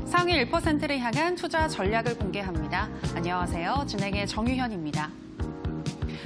상위 1%를 향한 투자 전략을 공개합니다. 안녕하세요. 진행의 정유현입니다.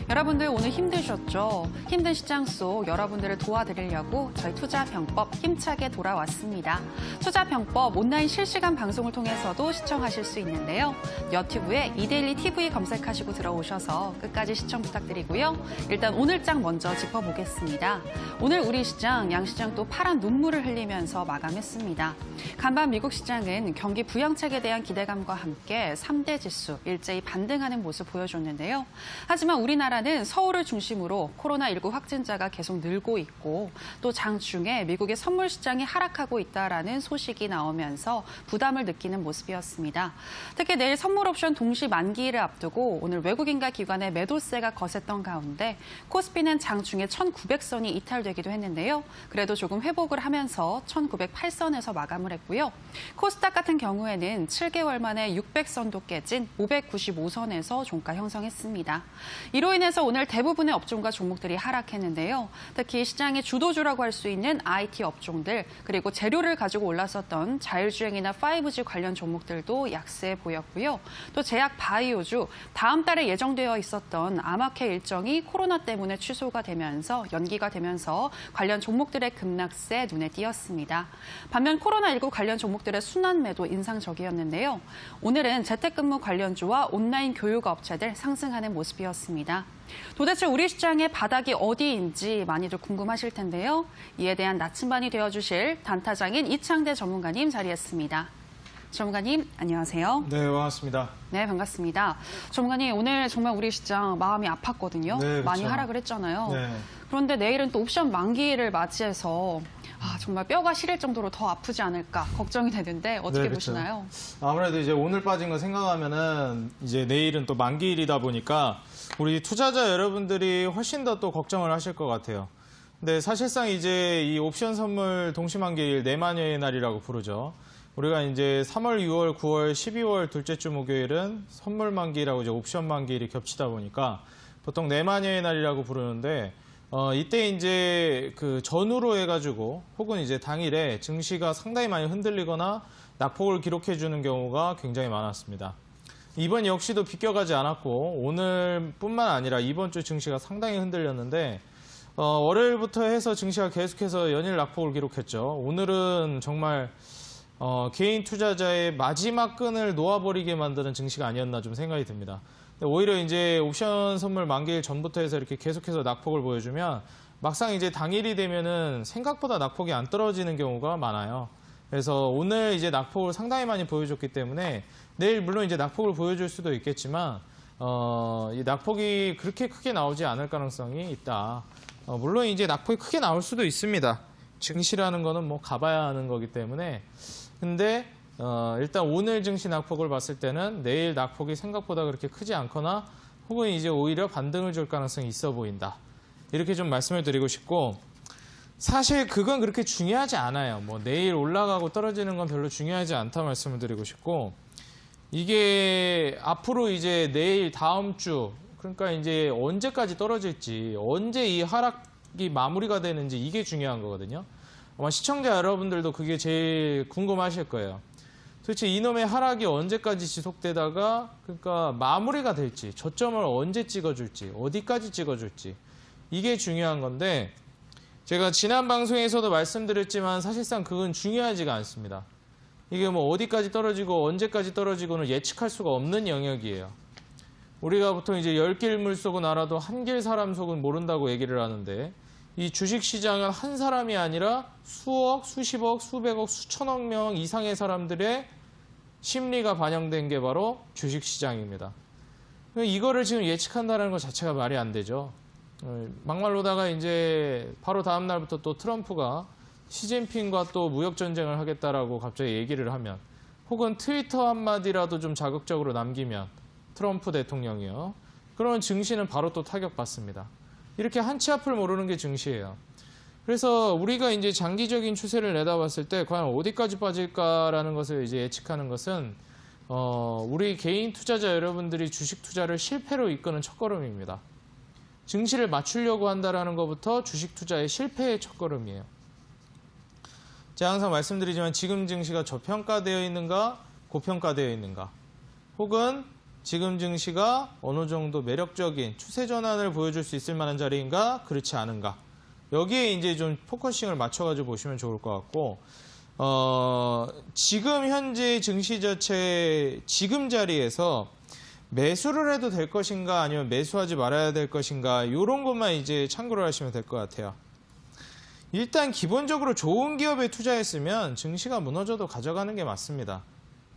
여러분들 오늘 힘드셨죠? 힘든 시장 속 여러분들을 도와드리려고 저희 투자병법 힘차게 돌아왔습니다. 투자병법 온라인 실시간 방송을 통해서도 시청하실 수 있는데요. 유튜브에 이데일리 TV 검색하시고 들어오셔서 끝까지 시청 부탁드리고요. 일단 오늘장 먼저 짚어보겠습니다. 오늘 우리 시장, 양시장 또 파란 눈물을 흘리면서 마감했습니다. 간밤 미국 시장은 경기 부양책에 대한 기대감과 함께 3대 지수 일제히 반등하는 모습 보여줬는데요. 하지만 우리나라는 서울을 중심으로 코로나19 확진자가 계속 늘고 있고 또 장중에 미국의 선물 시장이 하락하고 있다라는 소식이 나오면서 부담을 느끼는 모습이었습니다. 특히 내일 선물 옵션 동시 만기일을 앞두고 오늘 외국인과 기관의 매도세가 거셌던 가운데 코스피는 장중에 1900선이 이탈되기도 했는데요. 그래도 조금 회복을 하면서 1908선에서 마감을 했고요. 코스닥 같은 경우에는 7개월 만에 600선도 깨진 595선에서 종가 형성했습니다. 이로 인해서 오늘 대부분의 업종과 종목들이 하락했는데요. 특히 시장의 주도주라고 할 수 있는 IT 업종들 그리고 재료를 가지고 올랐었던 자율주행이나 5G 관련 종목들도 약세 보였고요. 또 제약 바이오주 다음 달에 예정되어 있었던 아마케 일정이 코로나 때문에 취소가 되면서 연기가 되면서 관련 종목들의 급락세 눈에 띄었습니다. 반면 코로나19 관련 종목들의 순환 매도 인상적이었는데요. 오늘은 재택근무 관련주와 온라인 교육 업체들 상승하는 모습이었습니다. 도대체 우리 시장의 바닥이 어디인지 많이들 궁금하실 텐데요. 이에 대한 나침반이 되어주실 단타장인 이창대 전문가님 자리했습니다. 전문가님, 안녕하세요. 네, 반갑습니다. 네, 반갑습니다. 전문가님, 오늘 정말 우리 시장 마음이 아팠거든요. 네, 그렇죠. 많이 하락을 했잖아요. 네. 그런데 내일은 또 옵션 만기일을 맞이해서 정말 뼈가 시릴 정도로 더 아프지 않을까 걱정이 되는데 어떻게 네, 그렇죠. 보시나요? 아무래도 이제 오늘 빠진 거 생각하면은 이제 내일은 또 만기일이다 보니까 우리 투자자 여러분들이 훨씬 더 또 걱정을 하실 것 같아요. 근데 사실상 이제 이 옵션 선물 동시만기일 내만여의 날이라고 부르죠. 우리가 이제 3월, 6월, 9월, 12월 둘째 주 목요일은 선물 만기일하고 이제 옵션 만기일이 겹치다 보니까 보통 내만여의 날이라고 부르는데 이때 이제 그 전후로 해가지고 혹은 이제 당일에 증시가 상당히 많이 흔들리거나 낙폭을 기록해주는 경우가 굉장히 많았습니다. 이번 역시도 비껴가지 않았고 오늘뿐만 아니라 이번 주 증시가 상당히 흔들렸는데 월요일부터 해서 증시가 계속해서 연일 낙폭을 기록했죠. 오늘은 정말 개인 투자자의 마지막 끈을 놓아버리게 만드는 증시가 아니었나 좀 생각이 듭니다. 오히려 이제 옵션 선물 만기일 전부터 해서 이렇게 계속해서 낙폭을 보여주면 막상 이제 당일이 되면은 생각보다 낙폭이 안 떨어지는 경우가 많아요. 그래서 오늘 이제 낙폭을 상당히 많이 보여줬기 때문에 내일 물론 이제 낙폭을 보여줄 수도 있겠지만 이 낙폭이 그렇게 크게 나오지 않을 가능성이 있다. 물론 이제 낙폭이 크게 나올 수도 있습니다. 증시라는 거는 뭐 가봐야 하는 거기 때문에. 근데 일단 오늘 증시 낙폭을 봤을 때는 내일 낙폭이 생각보다 그렇게 크지 않거나 혹은 이제 오히려 반등을 줄 가능성이 있어 보인다. 이렇게 좀 말씀을 드리고 싶고 사실 그건 그렇게 중요하지 않아요. 뭐 내일 올라가고 떨어지는 건 별로 중요하지 않다 말씀을 드리고 싶고 이게 앞으로 이제 내일 다음 주 그러니까 이제 언제까지 떨어질지 언제 이 하락이 마무리가 되는지 이게 중요한 거거든요. 아마 시청자 여러분들도 그게 제일 궁금하실 거예요. 도대체 이놈의 하락이 언제까지 지속되다가 그러니까 마무리가 될지 저점을 언제 찍어줄지 어디까지 찍어줄지 이게 중요한 건데 제가 지난 방송에서도 말씀드렸지만 사실상 그건 중요하지가 않습니다. 이게 뭐 어디까지 떨어지고 언제까지 떨어지고는 예측할 수가 없는 영역이에요. 우리가 보통 이제 10길 물속은 알아도 한 길 사람 속은 모른다고 얘기를 하는데 이 주식시장은 한 사람이 아니라 수억, 수십억, 수백억, 수천억 명 이상의 사람들의 심리가 반영된 게 바로 주식시장입니다. 이거를 지금 예측한다는 것 자체가 말이 안 되죠. 막말로다가 이제 바로 다음 날부터 또 트럼프가 시진핑과 또 무역전쟁을 하겠다라고 갑자기 얘기를 하면 혹은 트위터 한마디라도 좀 자극적으로 남기면 트럼프 대통령이요. 그러면 증시는 바로 또 타격받습니다. 이렇게 한치 앞을 모르는 게 증시예요. 그래서 우리가 이제 장기적인 추세를 내다봤을 때 과연 어디까지 빠질까라는 것을 이제 예측하는 것은 우리 개인 투자자 여러분들이 주식 투자를 실패로 이끄는 첫걸음입니다. 증시를 맞추려고 한다는 것부터 주식 투자의 실패의 첫걸음이에요. 제가 항상 말씀드리지만 지금 증시가 저평가되어 있는가, 고평가되어 있는가, 혹은 지금 증시가 어느 정도 매력적인 추세 전환을 보여줄 수 있을 만한 자리인가, 그렇지 않은가. 여기에 이제 좀 포커싱을 맞춰가지고 보시면 좋을 것 같고, 지금 현재 증시 자체 지금 자리에서 매수를 해도 될 것인가, 아니면 매수하지 말아야 될 것인가, 이런 것만 이제 참고를 하시면 될 것 같아요. 일단 기본적으로 좋은 기업에 투자했으면 증시가 무너져도 가져가는 게 맞습니다.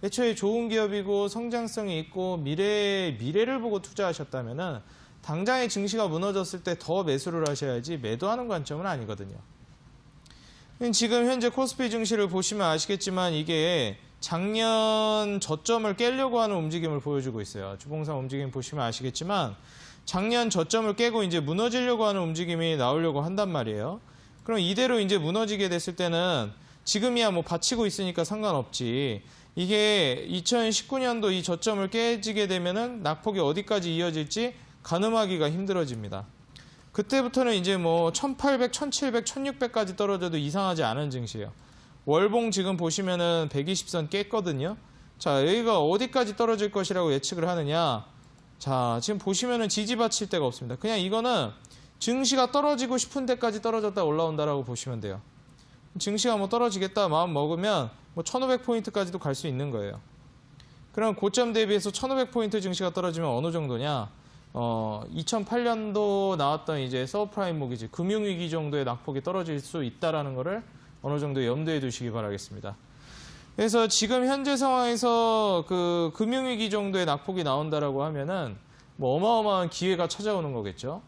애초에 좋은 기업이고 성장성이 있고 미래를 보고 투자하셨다면은 당장에 증시가 무너졌을 때 더 매수를 하셔야지 매도하는 관점은 아니거든요. 지금 현재 코스피 증시를 보시면 아시겠지만 이게 작년 저점을 깨려고 하는 움직임을 보여주고 있어요. 주봉상 움직임 보시면 아시겠지만 작년 저점을 깨고 이제 무너지려고 하는 움직임이 나오려고 한단 말이에요. 그럼 이대로 이제 무너지게 됐을 때는 지금이야 뭐 받치고 있으니까 상관없지. 이게 2019년도 이 저점을 깨지게 되면은 낙폭이 어디까지 이어질지 가늠하기가 힘들어집니다. 그때부터는 이제 뭐 1800, 1700, 1600까지 떨어져도 이상하지 않은 증시예요. 월봉 지금 보시면은 120선 깼거든요. 자, 여기가 어디까지 떨어질 것이라고 예측을 하느냐. 자, 지금 보시면은 지지 받칠 데가 없습니다. 그냥 이거는 증시가 떨어지고 싶은 데까지 떨어졌다 올라온다라고 보시면 돼요. 증시가 뭐 떨어지겠다 마음 먹으면 뭐 1500포인트까지도 갈 수 있는 거예요. 그럼 고점 대비해서 1500포인트 증시가 떨어지면 어느 정도냐? 2008년도 나왔던 이제 서브프라임 모기지 금융위기 정도의 낙폭이 떨어질 수 있다라는 거를 어느 정도 염두에 두시기 바라겠습니다. 그래서 지금 현재 상황에서 그 금융위기 정도의 낙폭이 나온다라고 하면은 뭐 어마어마한 기회가 찾아오는 거겠죠.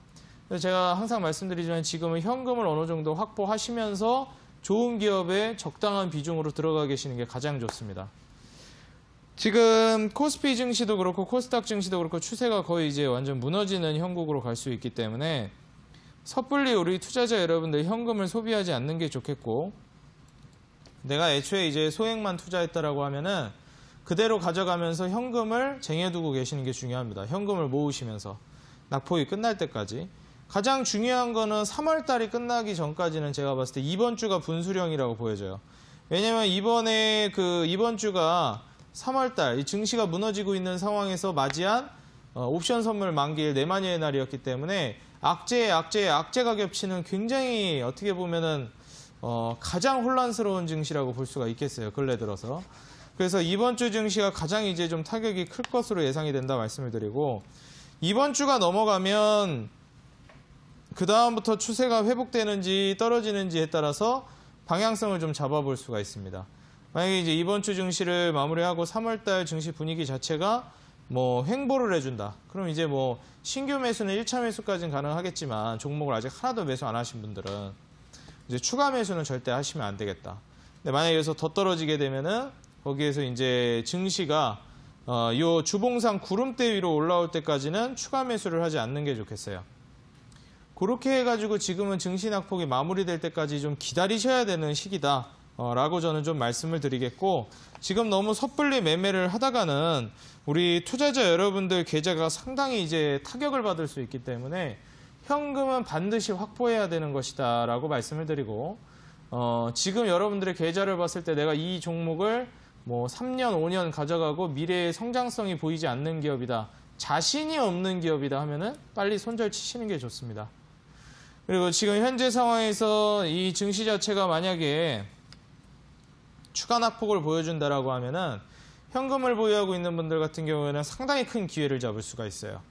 그래서 제가 항상 말씀드리지만 지금은 현금을 어느 정도 확보하시면서 좋은 기업에 적당한 비중으로 들어가 계시는 게 가장 좋습니다. 지금 코스피 증시도 그렇고 코스닥 증시도 그렇고 추세가 거의 이제 완전 무너지는 형국으로 갈 수 있기 때문에 섣불리 우리 투자자 여러분들 현금을 소비하지 않는 게 좋겠고, 내가 애초에 이제 소액만 투자했다라고 하면은 그대로 가져가면서 현금을 쟁여두고 계시는 게 중요합니다. 현금을 모으시면서 낙폭이 끝날 때까지. 가장 중요한 거는 3월 달이 끝나기 전까지는 제가 봤을 때 이번 주가 분수령이라고 보여져요. 왜냐면 이번 주가 3월 달 이 증시가 무너지고 있는 상황에서 맞이한 옵션 선물 만기일 내만여의 날이었기 때문에 악재가 겹치는 굉장히 어떻게 보면은 가장 혼란스러운 증시라고 볼 수가 있겠어요. 근래 들어서. 그래서 이번 주 증시가 가장 이제 좀 타격이 클 것으로 예상이 된다 말씀을 드리고, 이번 주가 넘어가면 그 다음부터 추세가 회복되는지 떨어지는지에 따라서 방향성을 좀 잡아볼 수가 있습니다. 만약에 이제 이번 주 증시를 마무리하고 3월달 증시 분위기 자체가 뭐 횡보를 해준다. 그럼 이제 뭐 신규 매수는 1차 매수까지는 가능하겠지만 종목을 아직 하나도 매수 안 하신 분들은 이제 추가 매수는 절대 하시면 안 되겠다. 근데 만약에 여기서 더 떨어지게 되면은 거기에서 이제 증시가 요 주봉상 구름대 위로 올라올 때까지는 추가 매수를 하지 않는 게 좋겠어요. 그렇게 해가지고 지금은 증시 낙폭이 마무리될 때까지 좀 기다리셔야 되는 시기다 라고 저는 좀 말씀을 드리겠고, 지금 너무 섣불리 매매를 하다가는 우리 투자자 여러분들 계좌가 상당히 이제 타격을 받을 수 있기 때문에 현금은 반드시 확보해야 되는 것이다 라고 말씀을 드리고, 지금 여러분들의 계좌를 봤을 때 내가 이 종목을 뭐 3년, 5년 가져가고 미래의 성장성이 보이지 않는 기업이다, 자신이 없는 기업이다 하면은 빨리 손절 치시는 게 좋습니다. 그리고 지금 현재 상황에서 이 증시 자체가 만약에 추가 낙폭을 보여준다라고 하면은 현금을 보유하고 있는 분들 같은 경우에는 상당히 큰 기회를 잡을 수가 있어요.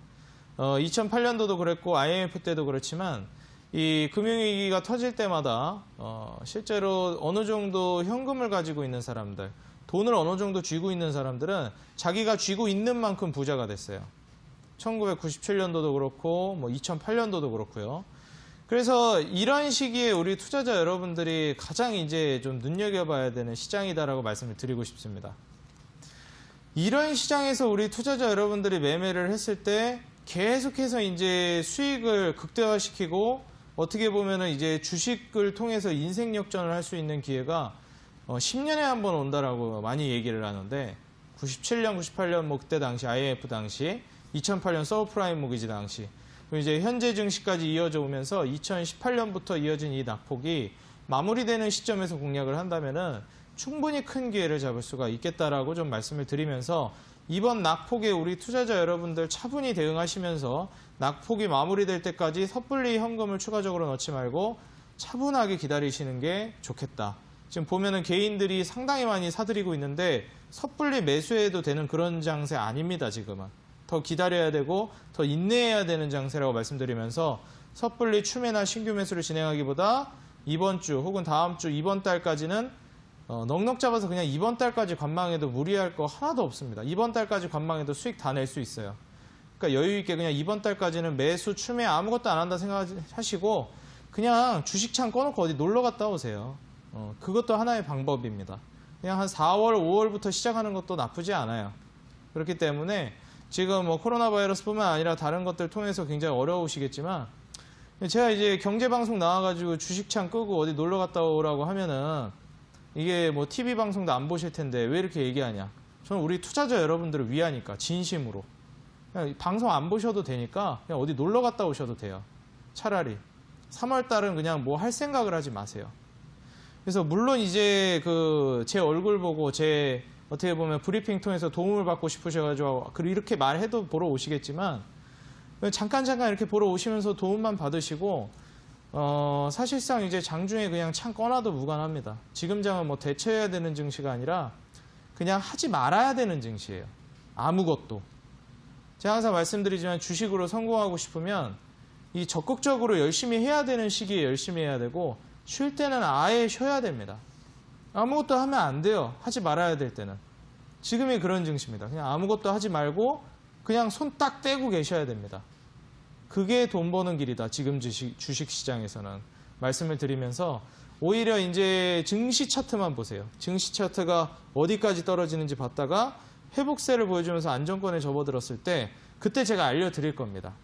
2008년도도 그랬고 IMF 때도 그렇지만 이 금융위기가 터질 때마다 실제로 어느 정도 현금을 가지고 있는 사람들, 돈을 어느 정도 쥐고 있는 사람들은 자기가 쥐고 있는 만큼 부자가 됐어요. 1997년도도 그렇고 뭐 2008년도도 그렇고요. 그래서 이런 시기에 우리 투자자 여러분들이 가장 이제 좀 눈여겨봐야 되는 시장이다라고 말씀을 드리고 싶습니다. 이런 시장에서 우리 투자자 여러분들이 매매를 했을 때 계속해서 이제 수익을 극대화시키고 어떻게 보면은 이제 주식을 통해서 인생 역전을 할 수 있는 기회가 10년에 한 번 온다라고 많이 얘기를 하는데, 97년, 98년 뭐 그때 당시 IMF 당시, 2008년 서브프라임 모기지 당시, 그리고 이제 현재 증시까지 이어져 오면서 2018년부터 이어진 이 낙폭이 마무리되는 시점에서 공략을 한다면은 충분히 큰 기회를 잡을 수가 있겠다라고 좀 말씀을 드리면서 이번 낙폭에 우리 투자자 여러분들 차분히 대응하시면서 낙폭이 마무리될 때까지 섣불리 현금을 추가적으로 넣지 말고 차분하게 기다리시는 게 좋겠다. 지금 보면은 개인들이 상당히 많이 사들이고 있는데 섣불리 매수해도 되는 그런 장세 아닙니다, 지금은. 더 기다려야 되고 더 인내해야 되는 장세라고 말씀드리면서 섣불리 추매나 신규 매수를 진행하기보다 이번 주 혹은 다음 주 이번 달까지는 넉넉 잡아서 그냥 이번 달까지 관망해도 무리할 거 하나도 없습니다. 이번 달까지 관망해도 수익 다 낼 수 있어요. 그러니까 여유 있게 그냥 이번 달까지는 매수, 추매 아무것도 안 한다 생각하시고 그냥 주식창 꺼놓고 어디 놀러 갔다 오세요. 그것도 하나의 방법입니다. 그냥 한 4월, 5월부터 시작하는 것도 나쁘지 않아요. 그렇기 때문에 지금 뭐 코로나 바이러스뿐만 아니라 다른 것들 통해서 굉장히 어려우시겠지만 제가 이제 경제방송 나와가지고 주식창 끄고 어디 놀러 갔다 오라고 하면은 이게 뭐 TV 방송도 안 보실 텐데 왜 이렇게 얘기하냐. 저는 우리 투자자 여러분들을 위하니까 진심으로. 그냥 방송 안 보셔도 되니까 그냥 어디 놀러 갔다 오셔도 돼요. 차라리. 3월 달은 그냥 뭐 할 생각을 하지 마세요. 그래서 물론 이제 제 얼굴 보고 제 어떻게 보면 브리핑 통해서 도움을 받고 싶으셔가지고 이렇게 말해도 보러 오시겠지만 잠깐 이렇게 보러 오시면서 도움만 받으시고 사실상 이제 장중에 그냥 창 꺼놔도 무관합니다. 지금 장은 뭐 대처해야 되는 증시가 아니라 그냥 하지 말아야 되는 증시예요. 아무것도. 제가 항상 말씀드리지만 주식으로 성공하고 싶으면 이 적극적으로 열심히 해야 되는 시기에 열심히 해야 되고 쉴 때는 아예 쉬어야 됩니다. 아무것도 하면 안 돼요. 하지 말아야 될 때는. 지금이 그런 증시입니다. 그냥 아무것도 하지 말고 그냥 손 딱 떼고 계셔야 됩니다. 그게 돈 버는 길이다. 지금 주식 시장에서는. 말씀을 드리면서 오히려 이제 증시 차트만 보세요. 증시 차트가 어디까지 떨어지는지 봤다가 회복세를 보여주면서 안정권에 접어들었을 때 그때 제가 알려드릴 겁니다.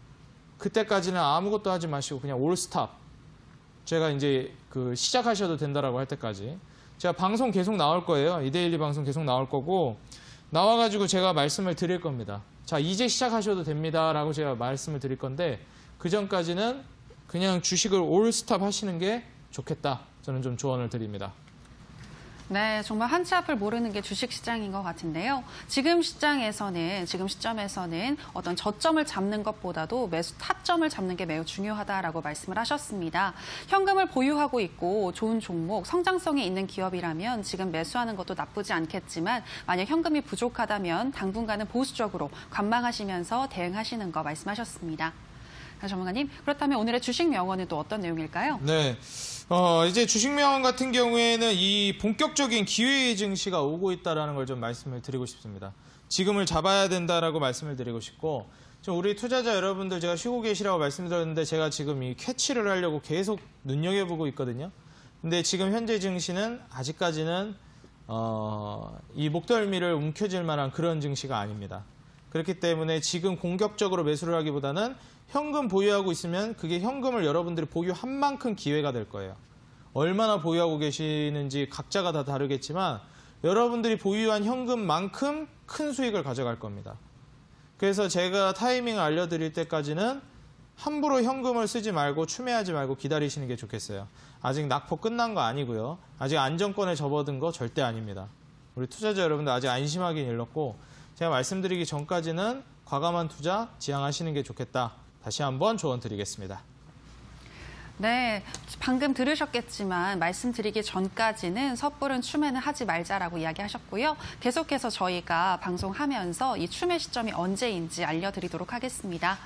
그때까지는 아무것도 하지 마시고 그냥 올 스탑. 제가 이제 시작하셔도 된다라고 할 때까지. 제가 방송 계속 나올 거예요. 이데일리 방송 계속 나올 거고 나와가지고 제가 말씀을 드릴 겁니다. 자, 이제 시작하셔도 됩니다라고 제가 말씀을 드릴 건데 그 전까지는 그냥 주식을 올 스탑 하시는 게 좋겠다. 저는 좀 조언을 드립니다. 네, 정말 한치 앞을 모르는 게 주식시장인 것 같은데요. 지금 시점에서는 어떤 저점을 잡는 것보다도 매수 타점을 잡는 게 매우 중요하다라고 말씀을 하셨습니다. 현금을 보유하고 있고 좋은 종목, 성장성이 있는 기업이라면 지금 매수하는 것도 나쁘지 않겠지만 만약 현금이 부족하다면 당분간은 보수적으로 관망하시면서 대응하시는 거 말씀하셨습니다. 전문가님, 그렇다면 오늘의 주식 명언은 또 어떤 내용일까요? 네. 이제 주식 명언 같은 경우에는 이 본격적인 기회의 증시가 오고 있다는 걸 좀 말씀을 드리고 싶습니다. 지금을 잡아야 된다라고 말씀을 드리고 싶고, 좀 우리 투자자 여러분들 제가 쉬고 계시라고 말씀드렸는데 제가 지금 이 캐치를 하려고 계속 눈여겨보고 있거든요. 근데 지금 현재 증시는 아직까지는 이 목덜미를 움켜쥘 만한 그런 증시가 아닙니다. 그렇기 때문에 지금 공격적으로 매수를 하기보다는 현금 보유하고 있으면 그게 현금을 여러분들이 보유한 만큼 기회가 될 거예요. 얼마나 보유하고 계시는지 각자가 다 다르겠지만 여러분들이 보유한 현금만큼 큰 수익을 가져갈 겁니다. 그래서 제가 타이밍을 알려드릴 때까지는 함부로 현금을 쓰지 말고 추매하지 말고 기다리시는 게 좋겠어요. 아직 낙폭 끝난 거 아니고요. 아직 안정권에 접어든 거 절대 아닙니다. 우리 투자자 여러분들 아직 안심하긴 일렀고 제가 말씀드리기 전까지는 과감한 투자 지향하시는 게 좋겠다. 다시 한번 조언 드리겠습니다. 네, 방금 들으셨겠지만 말씀드리기 전까지는 섣부른 추매는 하지 말자라고 이야기하셨고요. 계속해서 저희가 방송하면서 이 추매 시점이 언제인지 알려드리도록 하겠습니다.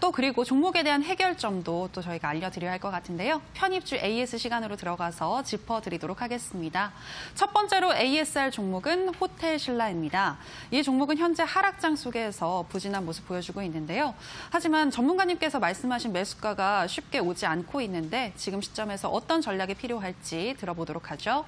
또 그리고 종목에 대한 해결점도 또 저희가 알려드려야 할 것 같은데요. 편입주 AS 시간으로 들어가서 짚어드리도록 하겠습니다. 첫 번째로 ASR 종목은 호텔신라입니다. 이 종목은 현재 하락장 속에서 부진한 모습 보여주고 있는데요. 하지만 전문가님께서 말씀하신 매수가가 쉽게 오지 않고 있는데 지금 시점에서 어떤 전략이 필요할지 들어보도록 하죠.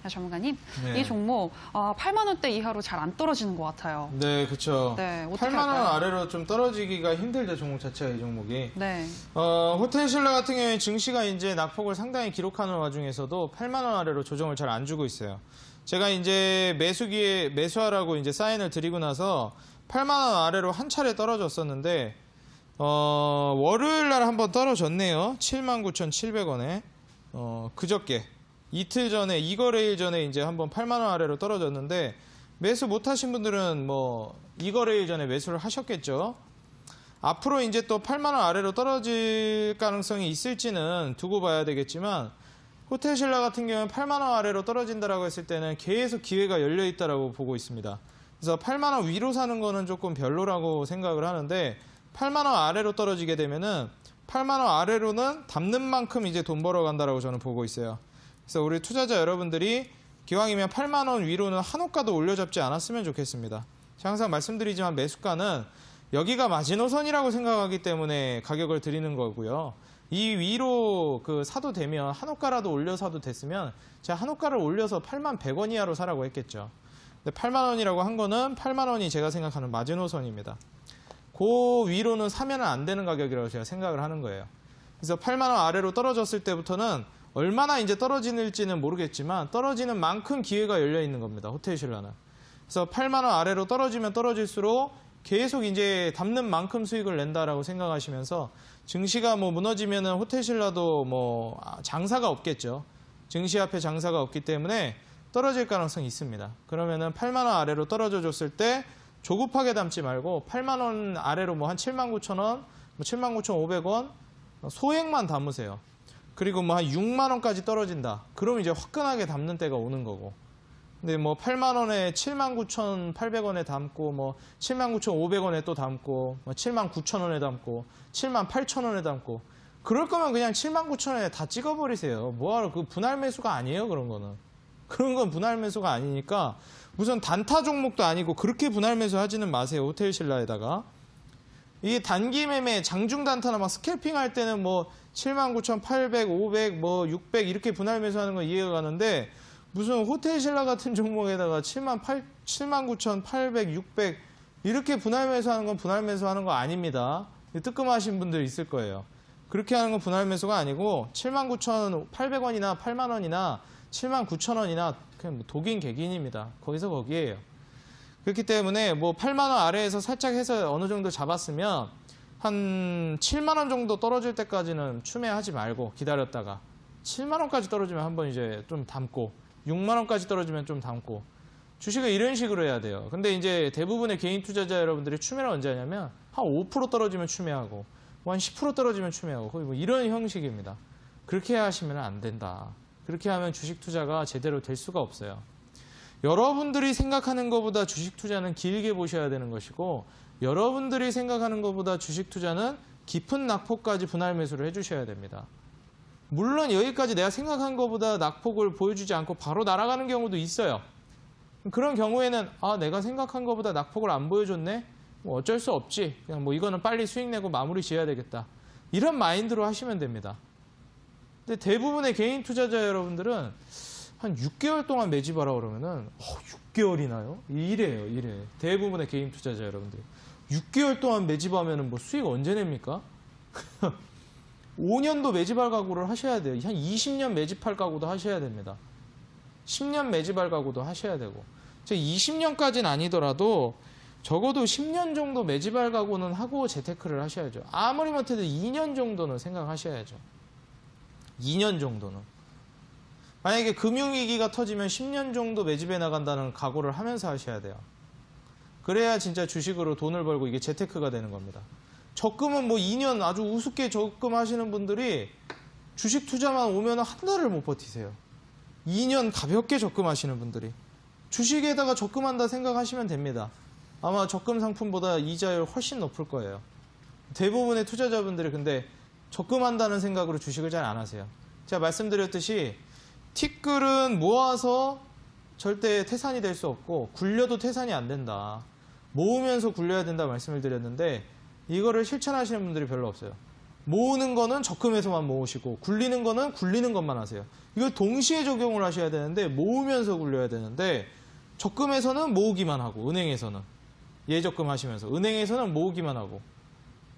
전문가님, 네. 이 종목 8만 원대 이하로 잘 안 떨어지는 것 같아요. 네, 그렇죠. 네, 어떻게 8만 원 할까요? 아래로 좀 떨어지기가 힘들죠, 종목 자체가 이 종목이. 네. 호텔신라 같은 경우에 증시가 이제 낙폭을 상당히 기록하는 와중에서도 8만 원 아래로 조정을 잘 안 주고 있어요. 제가 이제 매수기에 매수하라고 이제 사인을 드리고 나서 8만 원 아래로 한 차례 떨어졌었는데 월요일 날 한번 떨어졌네요. 79,700원에. 그저께 이틀 전에 이거래일 전에 이제 한번 8만 원 아래로 떨어졌는데 매수 못 하신 분들은 뭐 이거래일 전에 매수를 하셨겠죠. 앞으로 이제 또 8만 원 아래로 떨어질 가능성이 있을지는 두고 봐야 되겠지만 호텔신라 같은 경우는 8만 원 아래로 떨어진다라고 했을 때는 계속 기회가 열려 있다라고 보고 있습니다. 그래서 8만 원 위로 사는 거는 조금 별로라고 생각을 하는데 8만 원 아래로 떨어지게 되면은 8만 원 아래로는 담는 만큼 이제 돈 벌어 간다라고 저는 보고 있어요. 그래서 우리 투자자 여러분들이 기왕이면 8만 원 위로는 한호가도 올려잡지 않았으면 좋겠습니다. 제가 항상 말씀드리지만 매수가는 여기가 마지노선이라고 생각하기 때문에 가격을 드리는 거고요. 이 위로 사도 되면 한호가라도 올려 사도 됐으면 제가 한호가를 올려서 8만 100원 이하로 사라고 했겠죠. 근데 8만 원이라고 한 거는 8만 원이 제가 생각하는 마지노선입니다. 그 위로는 사면 안 되는 가격이라고 제가 생각을 하는 거예요. 그래서 8만 원 아래로 떨어졌을 때부터는 얼마나 이제 떨어질지는 모르겠지만 떨어지는 만큼 기회가 열려 있는 겁니다. 호텔신라는. 그래서 8만 원 아래로 떨어지면 떨어질수록 계속 이제 담는 만큼 수익을 낸다라고 생각하시면서 증시가 뭐 무너지면은 호텔신라도 뭐 장사가 없겠죠. 증시 앞에 장사가 없기 때문에 떨어질 가능성이 있습니다. 그러면은 8만 원 아래로 떨어져 줬을 때 조급하게 담지 말고 8만 원 아래로 뭐 한 7만 9천 원, 뭐 7만 9,500원 소액만 담으세요. 그리고 뭐 한 6만 원까지 떨어진다. 그럼 이제 화끈하게 담는 때가 오는 거고. 근데 뭐 8만 원에 7만 9,800원에 담고 뭐 7만 9,500원에 또 담고 뭐 7만 9천 원에 담고 7만 8천 원에 담고 그럴 거면 그냥 7만 9천 원에 다 찍어버리세요. 뭐하러 그 분할 매수가 아니에요. 그런 거는. 그런 건 분할 매수가 아니니까 무슨 단타 종목도 아니고 그렇게 분할 매수 하지는 마세요. 호텔신라에다가. 이게 단기 매매 장중 단타나 막 스캘핑 할 때는 뭐 79,800, 500, 뭐 600 이렇게 분할 매수하는 건 이해가 가는데 무슨 호텔신라 같은 종목에다가 79,800, 600 이렇게 분할 매수하는 건 분할 매수하는 거 아닙니다. 뜨끔하신 분들 있을 거예요. 그렇게 하는 건 분할 매수가 아니고 79,800원이나 8만 원이나 79,000원이나 그냥 뭐 독인 개긴입니다. 거기서 거기에요. 그렇기 때문에 뭐 8만 원 아래에서 살짝 해서 어느 정도 잡았으면 한 7만 원 정도 떨어질 때까지는 추매하지 말고 기다렸다가 7만 원까지 떨어지면 한번 이제 좀 담고 6만 원까지 떨어지면 좀 담고 주식을 이런 식으로 해야 돼요. 근데 이제 대부분의 개인 투자자 여러분들이 추매를 언제 하냐면 한 5% 떨어지면 추매하고 뭐 한 10% 떨어지면 추매하고 거의 뭐 이런 형식입니다. 그렇게 하시면 안 된다. 그렇게 하면 주식 투자가 제대로 될 수가 없어요. 여러분들이 생각하는 것보다 주식 투자는 길게 보셔야 되는 것이고 여러분들이 생각하는 것보다 주식 투자는 깊은 낙폭까지 분할 매수를 해주셔야 됩니다. 물론 여기까지 내가 생각한 것보다 낙폭을 보여주지 않고 바로 날아가는 경우도 있어요. 그런 경우에는 내가 생각한 것보다 낙폭을 안 보여줬네? 뭐 어쩔 수 없지. 그냥 뭐 이거는 빨리 수익 내고 마무리 지어야 되겠다. 이런 마인드로 하시면 됩니다. 근데 대부분의 개인 투자자 여러분들은 한 6개월 동안 매집하라 그러면은 6개월이나요? 이래요. 대부분의 개인 투자자 여러분들 6개월 동안 매집하면은 뭐 수익 언제 냅니까? 5년도 매집할 각오를 하셔야 돼요. 한 20년 매집할 각오도 하셔야 됩니다. 10년 매집할 각오도 하셔야 되고 20년까지는 아니더라도 적어도 10년 정도 매집할 각오는 하고 재테크를 하셔야죠. 아무리 못해도 2년 정도는 생각하셔야죠. 2년 정도는. 만약에 금융위기가 터지면 10년 정도 매집해 나간다는 각오를 하면서 하셔야 돼요. 그래야 진짜 주식으로 돈을 벌고 이게 재테크가 되는 겁니다. 적금은 뭐 2년 아주 우습게 적금하시는 분들이 주식 투자만 오면 한 달을 못 버티세요. 2년 가볍게 적금하시는 분들이. 주식에다가 적금한다 생각하시면 됩니다. 아마 적금 상품보다 이자율 훨씬 높을 거예요. 대부분의 투자자분들이 근데 적금한다는 생각으로 주식을 잘 안 하세요. 제가 말씀드렸듯이 티끌은 모아서 절대 태산이 될 수 없고 굴려도 태산이 안 된다. 모으면서 굴려야 된다 말씀을 드렸는데 이거를 실천하시는 분들이 별로 없어요. 모으는 거는 적금에서만 모으시고 굴리는 거는 굴리는 것만 하세요. 이걸 동시에 적용을 하셔야 되는데 모으면서 굴려야 되는데 적금에서는 모으기만 하고 은행에서는 예적금 하시면서 은행에서는 모으기만 하고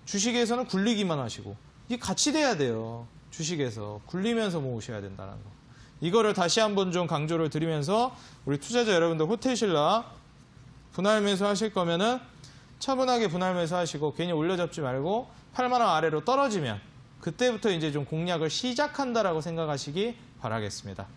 주식에서는 굴리기만 하시고 이게 같이 돼야 돼요. 주식에서 굴리면서 모으셔야 된다는 거. 이거를 다시 한번 좀 강조를 드리면서 우리 투자자 여러분들 호텔신라 분할 매수 하실 거면은 차분하게 분할 매수 하시고 괜히 올려잡지 말고 8만 원 아래로 떨어지면 그때부터 이제 좀 공략을 시작한다라고 생각하시기 바라겠습니다.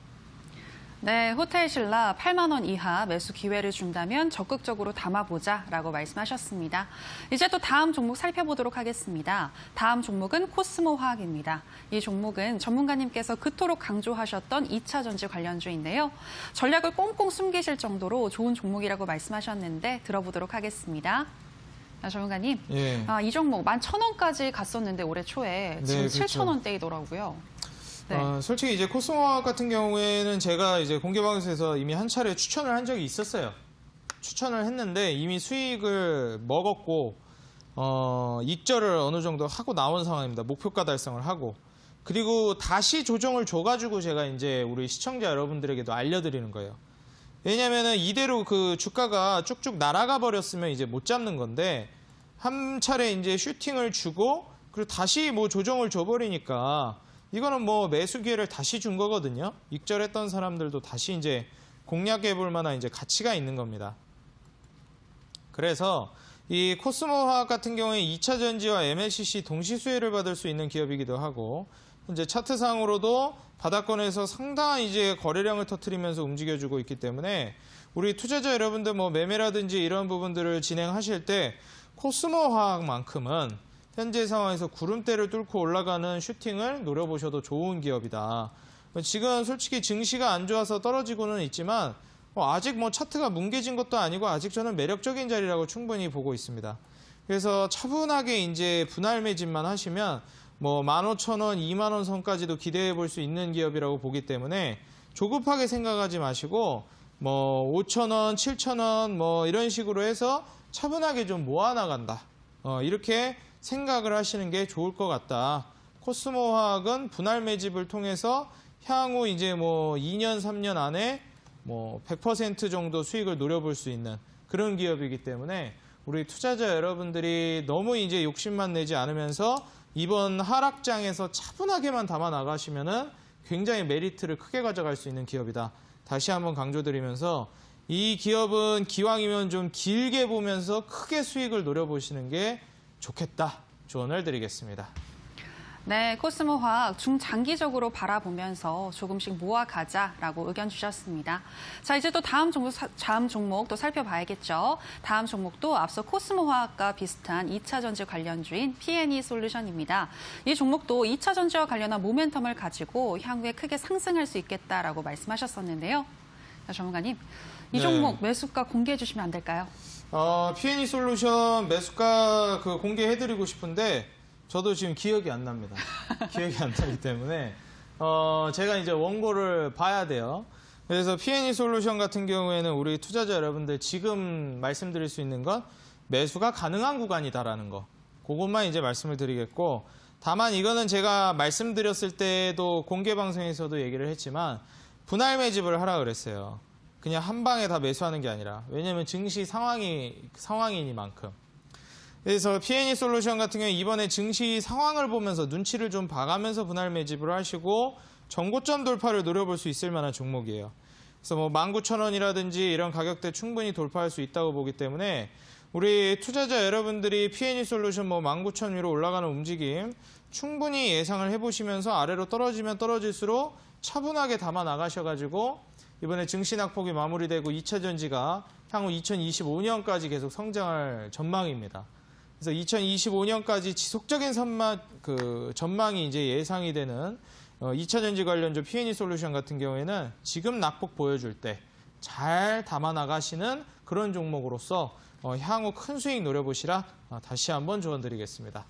네, 호텔 신라 8만 원 이하 매수 기회를 준다면 적극적으로 담아보자라고 말씀하셨습니다. 이제 또 다음 종목 살펴보도록 하겠습니다. 다음 종목은 코스모 화학입니다. 이 종목은 전문가님께서 그토록 강조하셨던 2차 전지 관련주인데요. 전략을 꽁꽁 숨기실 정도로 좋은 종목이라고 말씀하셨는데 들어보도록 하겠습니다. 전문가님, 예. 이 종목 11,000원까지 갔었는데 올해 초에 지금 네, 그렇죠. 7,000원대이더라고요. 네. 솔직히 이제 코스모화학 같은 경우에는 제가 이제 공개방송에서 이미 한 차례 추천을 한 적이 있었어요. 추천을 했는데 이미 수익을 먹었고 익절을 어느 정도 하고 나온 상황입니다. 목표가 달성을 하고. 그리고 다시 조정을 줘가지고 제가 이제 우리 시청자 여러분들에게도 알려드리는 거예요. 왜냐면은 이대로 그 주가가 쭉쭉 날아가 버렸으면 이제 못 잡는 건데 한 차례 이제 슈팅을 주고 그리고 다시 뭐 조정을 줘버리니까 이거는 뭐 매수 기회를 다시 준 거거든요. 익절했던 사람들도 다시 이제 공략해 볼 만한 이제 가치가 있는 겁니다. 그래서 이 코스모화학 같은 경우에 2차 전지와 MLCC 동시 수혜를 받을 수 있는 기업이기도 하고 현재 차트상으로도 바닥권에서 상당한 이제 거래량을 터뜨리면서 움직여주고 있기 때문에 우리 투자자 여러분들 뭐 매매라든지 이런 부분들을 진행하실 때 코스모화학만큼은 현재 상황에서 구름대를 뚫고 올라가는 슈팅을 노려보셔도 좋은 기업이다. 지금 솔직히 증시가 안 좋아서 떨어지고는 있지만 아직 뭐 차트가 뭉개진 것도 아니고 아직 저는 매력적인 자리라고 충분히 보고 있습니다. 그래서 차분하게 이제 분할 매집만 하시면 뭐 15,000원, 2만 원 선까지도 기대해 볼 수 있는 기업이라고 보기 때문에 조급하게 생각하지 마시고 뭐 5,000원, 7,000원 뭐 이런 식으로 해서 차분하게 좀 모아나간다. 이렇게 생각을 하시는 게 좋을 것 같다. 코스모화학은 분할 매집을 통해서 향후 이제 뭐 2년, 3년 안에 뭐 100% 정도 수익을 노려볼 수 있는 그런 기업이기 때문에 우리 투자자 여러분들이 너무 이제 욕심만 내지 않으면서 이번 하락장에서 차분하게만 담아 나가시면은 굉장히 메리트를 크게 가져갈 수 있는 기업이다. 다시 한번 강조드리면서 이 기업은 기왕이면 좀 길게 보면서 크게 수익을 노려보시는 게 좋겠다. 조언을 드리겠습니다. 네, 코스모화학 중장기적으로 바라보면서 조금씩 모아가자라고 의견 주셨습니다. 자, 이제 또 다음 종목 또 살펴봐야겠죠. 다음 종목도 앞서 코스모화학과 비슷한 2차 전지 관련주인 P&E 솔루션입니다. 이 종목도 2차 전지와 관련한 모멘텀을 가지고 향후에 크게 상승할 수 있겠다라고 말씀하셨었는데요. 자, 전문가님, 이 종목 매수가 공개해 주시면 안 될까요? P&E 솔루션 매수가 공개해드리고 싶은데 저도 지금 기억이 안 납니다. 기억이 안 나기 때문에 제가 이제 원고를 봐야 돼요. 그래서 P&E 솔루션 같은 경우에는 우리 투자자 여러분들 지금 말씀드릴 수 있는 건 매수가 가능한 구간이다라는 거. 그것만 이제 말씀을 드리겠고 다만 이거는 제가 말씀드렸을 때도 공개 방송에서도 얘기를 했지만 분할 매집을 하라 그랬어요. 그냥 한 방에 다 매수하는 게 아니라 왜냐하면 증시 상황이니만큼. 그래서 P&E 솔루션 같은 경우에 이번에 증시 상황을 보면서 눈치를 좀 봐가면서 분할 매집을 하시고 전고점 돌파를 노려볼 수 있을 만한 종목이에요. 그래서 뭐 19,000원이라든지 이런 가격대 충분히 돌파할 수 있다고 보기 때문에 우리 투자자 여러분들이 P&E 솔루션 뭐 19,000원 위로 올라가는 움직임 충분히 예상을 해보시면서 아래로 떨어지면 떨어질수록 차분하게 담아 나가셔가지고 이번에 증시 낙폭이 마무리되고 2차 전지가 향후 2025년까지 계속 성장할 전망입니다. 그래서 2025년까지 지속적인 전망이 이제 예상이 되는 2차 전지 관련주 P&E 솔루션 같은 경우에는 지금 낙폭 보여줄 때 잘 담아 나가시는 그런 종목으로서 향후 큰 수익 노려보시라 다시 한번 조언드리겠습니다.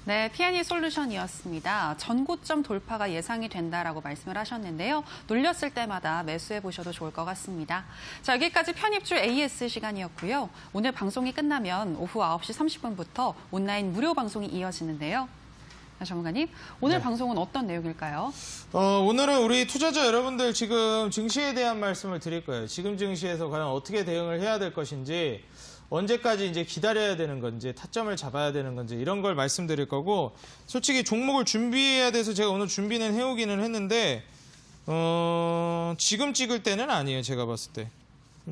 네, P&E 솔루션이었습니다. 전고점 돌파가 예상이 된다라고 말씀을 하셨는데요. 눌렸을 때마다 매수해 보셔도 좋을 것 같습니다. 자, 여기까지 편입주 AS 시간이었고요. 오늘 방송이 끝나면 오후 9시 30분부터 온라인 무료 방송이 이어지는데요. 전문가님, 오늘 방송은 어떤 내용일까요? 오늘은 우리 투자자 여러분들 지금 증시에 대한 말씀을 드릴 거예요. 지금 증시에서 과연 어떻게 대응을 해야 될 것인지 언제까지 이제 기다려야 되는 건지 타점을 잡아야 되는 건지 이런 걸 말씀드릴 거고 솔직히 종목을 준비해야 돼서 제가 오늘 준비는 해오기는 했는데 지금 찍을 때는 아니에요. 제가 봤을 때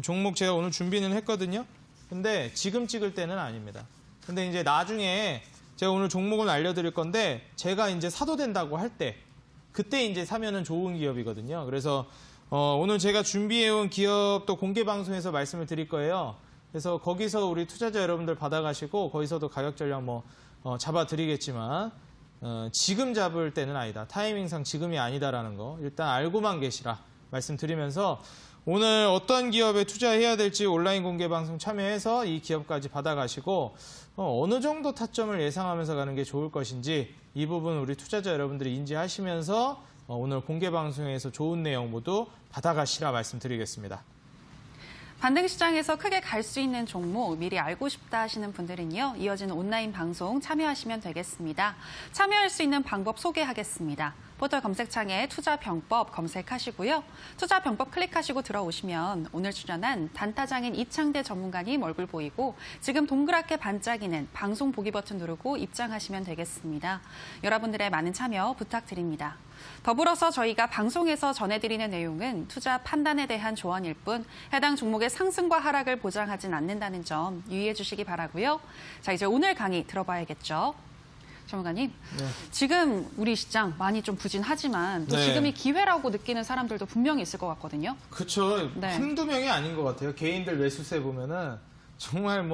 종목 제가 오늘 준비는 했거든요. 근데 지금 찍을 때는 아닙니다. 근데 이제 나중에 제가 오늘 종목을 알려드릴 건데 제가 이제 사도 된다고 할 때 그때 이제 사면은 좋은 기업이거든요. 그래서 오늘 제가 준비해온 기업도 공개 방송에서 말씀을 드릴 거예요. 그래서 거기서 우리 투자자 여러분들 받아가시고 거기서도 가격 전략 잡아드리겠지만 지금 잡을 때는 아니다. 타이밍상 지금이 아니다라는 거 일단 알고만 계시라 말씀드리면서 오늘 어떤 기업에 투자해야 될지 온라인 공개 방송 참여해서 이 기업까지 받아가시고 어느 정도 타점을 예상하면서 가는 게 좋을 것인지 이 부분 우리 투자자 여러분들이 인지하시면서 오늘 공개 방송에서 좋은 내용 모두 받아가시라 말씀드리겠습니다. 반등시장에서 크게 갈 수 있는 종목 미리 알고 싶다 하시는 분들은요. 이어지는 온라인 방송 참여하시면 되겠습니다. 참여할 수 있는 방법 소개하겠습니다. 포털 검색창에 투자병법 검색하시고요. 투자병법 클릭하시고 들어오시면 오늘 출연한 단타장인 이창대 전문가님 얼굴 보이고 지금 동그랗게 반짝이는 방송 보기 버튼 누르고 입장하시면 되겠습니다. 여러분들의 많은 참여 부탁드립니다. 더불어서 저희가 방송에서 전해드리는 내용은 투자 판단에 대한 조언일 뿐 해당 종목의 상승과 하락을 보장하진 않는다는 점 유의해 주시기 바라고요. 자, 이제 오늘 강의 들어봐야겠죠. 전문가님, 네. 지금 우리 시장 많이 좀 부진하지만 또 네. 지금이 기회라고 느끼는 사람들도 분명히 있을 것 같거든요. 그렇죠. 네. 한두 명이 아닌 것 같아요. 개인들 매수세 보면은 정말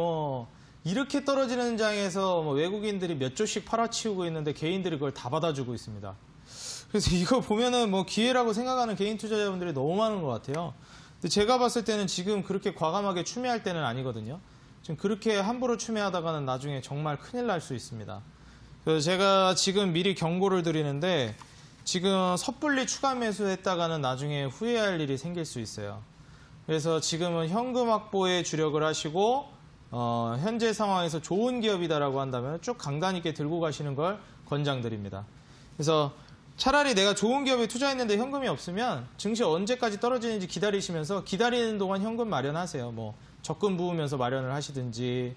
이렇게 떨어지는 장에서 외국인들이 몇 조씩 팔아치우고 있는데 개인들이 그걸 다 받아주고 있습니다. 그래서 이거 보면은 기회라고 생각하는 개인 투자자분들이 너무 많은 것 같아요. 근데 제가 봤을 때는 지금 그렇게 과감하게 추매할 때는 아니거든요. 지금 그렇게 함부로 추매하다가는 나중에 정말 큰일 날 수 있습니다. 그래서 제가 지금 미리 경고를 드리는데 지금 섣불리 추가 매수했다가는 나중에 후회할 일이 생길 수 있어요. 그래서 지금은 현금 확보에 주력을 하시고 현재 상황에서 좋은 기업이다라고 한다면 쭉 강단 있게 들고 가시는 걸 권장드립니다. 그래서 차라리 내가 좋은 기업에 투자했는데 현금이 없으면 증시 언제까지 떨어지는지 기다리시면서 기다리는 동안 현금 마련하세요. 적금 부으면서 마련을 하시든지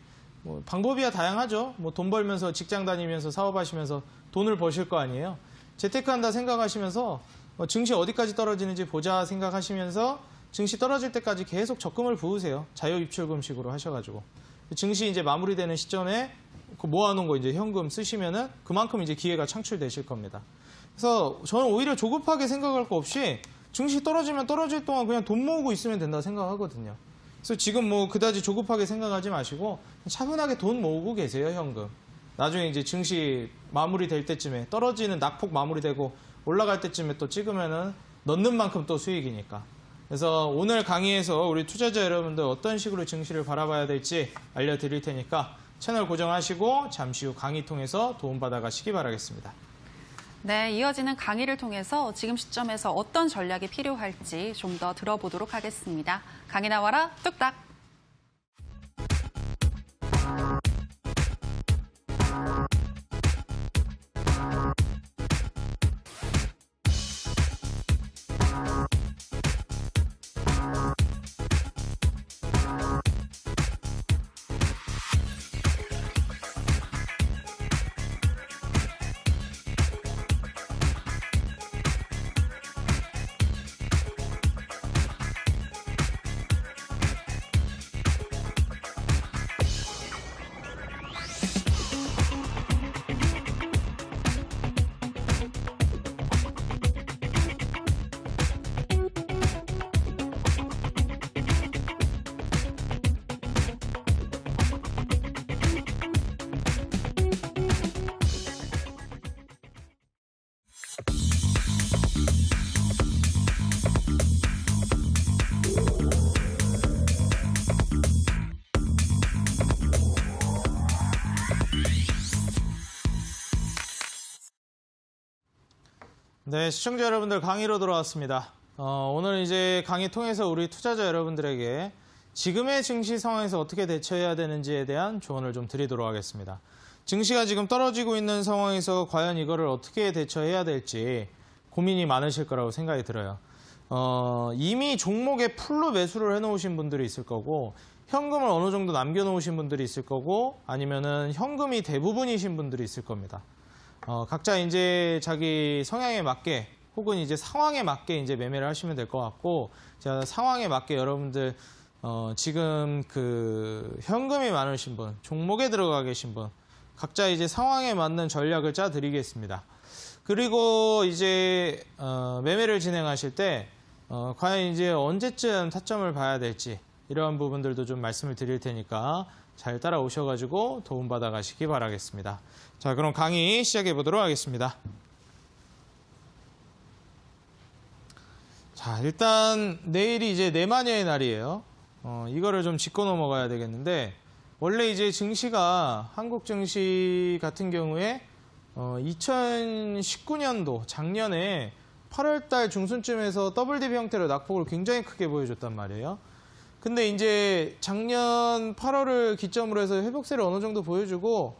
방법이야 다양하죠. 돈 벌면서 직장 다니면서 사업하시면서 돈을 버실 거 아니에요. 재테크한다 생각하시면서 증시 어디까지 떨어지는지 보자 생각하시면서 증시 떨어질 때까지 계속 적금을 부으세요. 자유입출금식으로 하셔가지고 증시 이제 마무리되는 시점에 모아놓은 거 이제 현금 쓰시면은 그만큼 이제 기회가 창출되실 겁니다. 그래서 저는 오히려 조급하게 생각할 거 없이 증시 떨어지면 떨어질 동안 그냥 돈 모으고 있으면 된다 생각하거든요. 그래서 지금 그다지 조급하게 생각하지 마시고 차분하게 돈 모으고 계세요, 현금. 나중에 이제 증시 마무리될 때쯤에 떨어지는 낙폭 마무리되고 올라갈 때쯤에 또 찍으면은 넣는 만큼 또 수익이니까. 그래서 오늘 강의에서 우리 투자자 여러분들 어떤 식으로 증시를 바라봐야 될지 알려드릴 테니까 채널 고정하시고 잠시 후 강의 통해서 도움받아 가시기 바라겠습니다. 네, 이어지는 강의를 통해서 지금 시점에서 어떤 전략이 필요할지 좀 더 들어보도록 하겠습니다. 강의 나와라 뚝딱. 네, 시청자 여러분들 강의로 돌아왔습니다. 오늘 이제 강의 통해서 우리 투자자 여러분들에게 지금의 증시 상황에서 어떻게 대처해야 되는지에 대한 조언을 좀 드리도록 하겠습니다. 증시가 지금 떨어지고 있는 상황에서 과연 이거를 어떻게 대처해야 될지 고민이 많으실 거라고 생각이 들어요. 이미 종목에 풀로 매수를 해놓으신 분들이 있을 거고 현금을 어느 정도 남겨놓으신 분들이 있을 거고 아니면은 현금이 대부분이신 분들이 있을 겁니다. 각자 이제 자기 성향에 맞게 혹은 이제 상황에 맞게 이제 매매를 하시면 될 것 같고 제가 상황에 맞게 여러분들 지금 그 현금이 많으신 분, 종목에 들어가 계신 분 각자 이제 상황에 맞는 전략을 짜 드리겠습니다. 그리고 이제 매매를 진행하실 때 과연 이제 언제쯤 타점을 봐야 될지 이러한 부분들도 좀 말씀을 드릴 테니까 잘 따라오셔가지고 도움받아 가시기 바라겠습니다. 자, 그럼 강의 시작해 보도록 하겠습니다. 자, 일단 내일이 이제 내마녀의 날이에요. 이거를 좀 짚고 넘어가야 되겠는데, 원래 이제 증시가 한국 증시 같은 경우에 2019년도 작년에 8월달 중순쯤에서 더블 딥 형태로 낙폭을 굉장히 크게 보여줬단 말이에요. 근데 이제 작년 8월을 기점으로 해서 회복세를 어느 정도 보여주고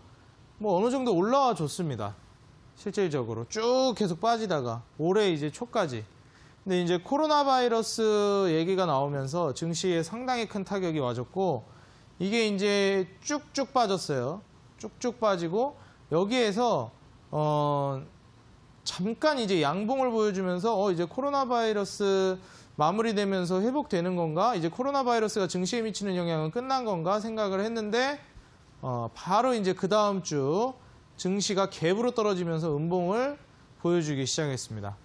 뭐 어느 정도 올라와 줬습니다. 실질적으로 쭉 계속 빠지다가 올해 이제 초까지. 근데 이제 코로나 바이러스 얘기가 나오면서 증시에 상당히 큰 타격이 와줬고, 이게 이제 쭉쭉 빠졌어요. 쭉쭉 빠지고 여기에서 잠깐 이제 양봉을 보여주면서 이제 코로나 바이러스 마무리되면서 회복되는 건가? 이제 코로나 바이러스가 증시에 미치는 영향은 끝난 건가? 생각을 했는데 바로 이제 그 다음 주 증시가 갭으로 떨어지면서 음봉을 보여주기 시작했습니다.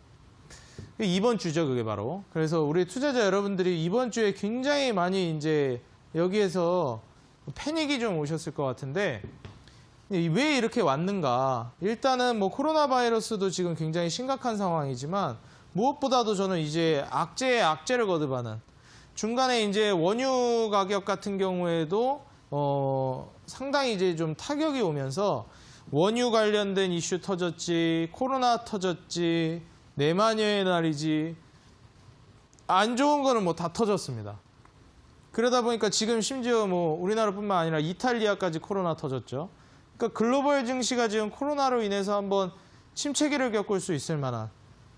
이번 주죠, 그게 바로. 그래서 우리 투자자 여러분들이 이번 주에 굉장히 많이 이제 여기에서 패닉이 좀 오셨을 것 같은데, 왜 이렇게 왔는가? 일단은 뭐 코로나 바이러스도 지금 굉장히 심각한 상황이지만, 무엇보다도 저는 이제 악재에 악재를 거듭하는, 중간에 이제 원유 가격 같은 경우에도 상당히 이제 좀 타격이 오면서 원유 관련된 이슈 터졌지, 코로나 터졌지, 내마녀의 날이지, 안 좋은 거는 뭐 다 터졌습니다. 그러다 보니까 지금 심지어 뭐 우리나라뿐만 아니라 이탈리아까지 코로나 터졌죠. 그러니까 글로벌 증시가 지금 코로나로 인해서 한번 침체기를 겪을 수 있을 만한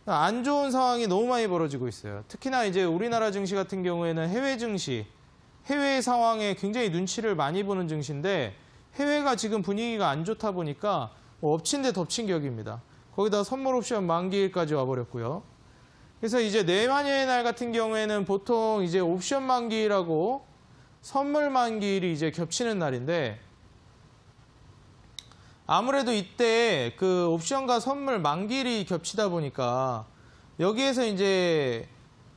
안 좋은 상황이 너무 많이 벌어지고 있어요. 특히나 이제 우리나라 증시 같은 경우에는 해외 증시, 해외 상황에 굉장히 눈치를 많이 보는 증시인데, 해외가 지금 분위기가 안 좋다 보니까 엎친 데 덮친 격입니다. 거기다 선물 옵션 만기일까지 와버렸고요. 그래서 이제 내마녀의 날 같은 경우에는 보통 이제 옵션 만기일하고 선물 만기일이 이제 겹치는 날인데, 아무래도 이때 그 옵션과 선물 만기일이 겹치다 보니까 여기에서 이제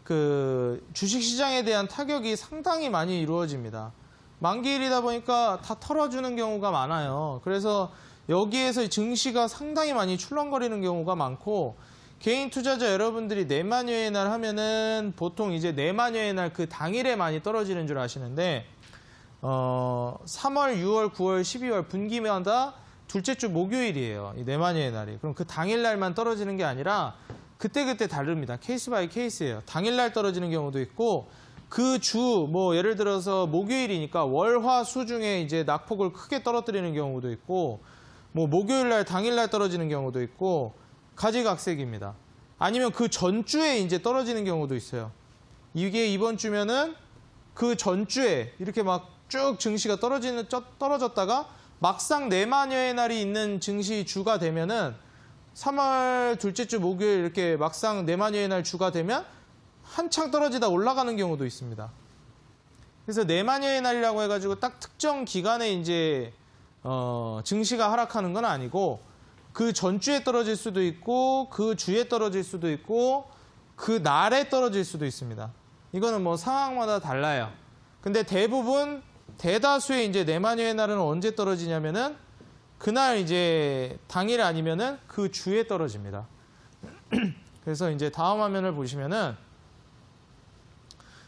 그 주식시장에 대한 타격이 상당히 많이 이루어집니다. 만기일이다 보니까 다 털어주는 경우가 많아요. 그래서 여기에서 증시가 상당히 많이 출렁거리는 경우가 많고, 개인 투자자 여러분들이 내마녀의 날 하면은 보통 이제 내마녀의 날 그 당일에 많이 떨어지는 줄 아시는데, 3월, 6월, 9월, 12월 분기마다 둘째 주 목요일이에요. 이 내마녀의 날이. 그럼 그 당일날만 떨어지는 게 아니라 그때그때 다릅니다. 케이스 바이 케이스예요. 당일날 떨어지는 경우도 있고, 그 주, 뭐 예를 들어서 목요일이니까 월, 화, 수 중에 이제 낙폭을 크게 떨어뜨리는 경우도 있고, 뭐 목요일날 당일날 떨어지는 경우도 있고, 가지각색입니다. 아니면 그 전주에 이제 떨어지는 경우도 있어요. 이게 이번 주면은 그 전주에 이렇게 막 쭉 증시가 떨어졌다가 막상 내마녀의 날이 있는 증시 주가 되면은 3월 둘째 주 목요일 이렇게 막상 내마녀의 날 주가 되면 한창 떨어지다 올라가는 경우도 있습니다. 그래서 내마녀의 날이라고 해가지고 딱 특정 기간에 이제 증시가 하락하는 건 아니고, 그 전주에 떨어질 수도 있고, 그 주에 떨어질 수도 있고, 그 날에 떨어질 수도 있습니다. 이거는 뭐 상황마다 달라요. 근데 대다수의 이제 내마녀의 날은 언제 떨어지냐면은 그날 이제 당일 아니면은 그 주에 떨어집니다. 그래서 이제 다음 화면을 보시면은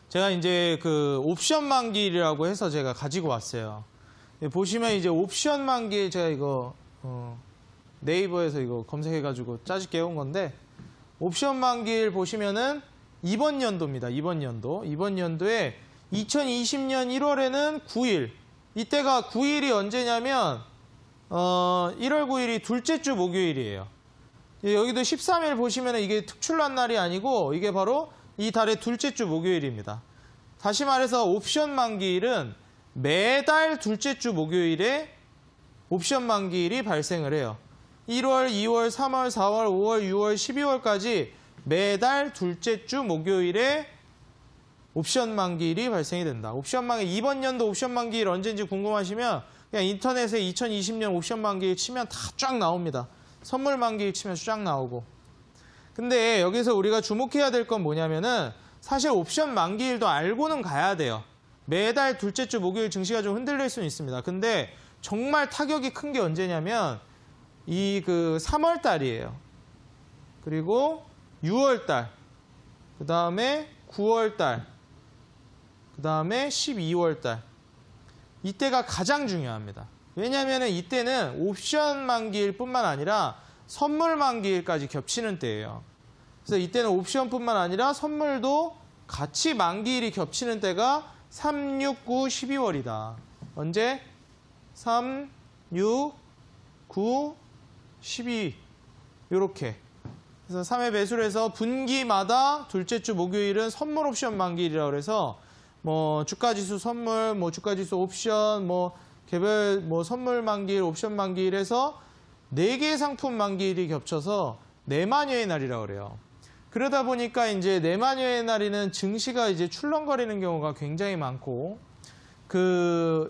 제가 이제 그 옵션 만기일이라고 해서 제가 가지고 왔어요. 보시면 이제 옵션 만기일, 제가 이거 네이버에서 이거 검색해가지고 짜집게 해온 건데, 옵션 만기일 보시면은 이번 연도입니다. 이번 연도에 2020년 1월에는 9일. 이때가 9일이 언제냐면 1월 9일이 둘째 주 목요일이에요. 여기도 13일 보시면 이게 특출난 날이 아니고 이게 바로 이 달의 둘째 주 목요일입니다. 다시 말해서 옵션 만기일은 매달 둘째 주 목요일에 옵션 만기일이 발생을 해요. 1월, 2월, 3월, 4월, 5월, 6월, 12월까지 매달 둘째 주 목요일에 옵션 만기일이 발생이 된다. 옵션 만기, 이번 연도 옵션 만기일 언제인지 궁금하시면 그냥 인터넷에 2020년 옵션 만기일 치면 다 쫙 나옵니다. 선물 만기일 치면 쫙 나오고. 근데 여기서 우리가 주목해야 될 건 뭐냐면은 사실 옵션 만기일도 알고는 가야 돼요. 매달 둘째 주 목요일 증시가 좀 흔들릴 수는 있습니다. 근데 정말 타격이 큰 게 언제냐면 이 3월 달이에요. 그리고 6월 달, 그 다음에 9월 달, 그 다음에 12월 달. 이때가 가장 중요합니다. 왜냐하면 이때는 옵션 만기일 뿐만 아니라 선물 만기일까지 겹치는 때예요. 그래서 이때는 옵션뿐만 아니라 선물도 같이 만기일이 겹치는 때가 3, 6, 9, 12월이다. 언제? 3, 6, 9, 12 이렇게. 그래서 3회 배수를 해서 분기마다 둘째 주 목요일은 선물 옵션 만기일이라고 그래서 뭐 주가지수 선물, 뭐 주가지수 옵션, 뭐 개별 뭐 선물 만기일, 옵션 만기일 해서 4개의 상품 만기일이 겹쳐서 내마녀의 날이라고 그래요. 그러다 보니까 이제 내마녀의 날에는 증시가 이제 출렁거리는 경우가 굉장히 많고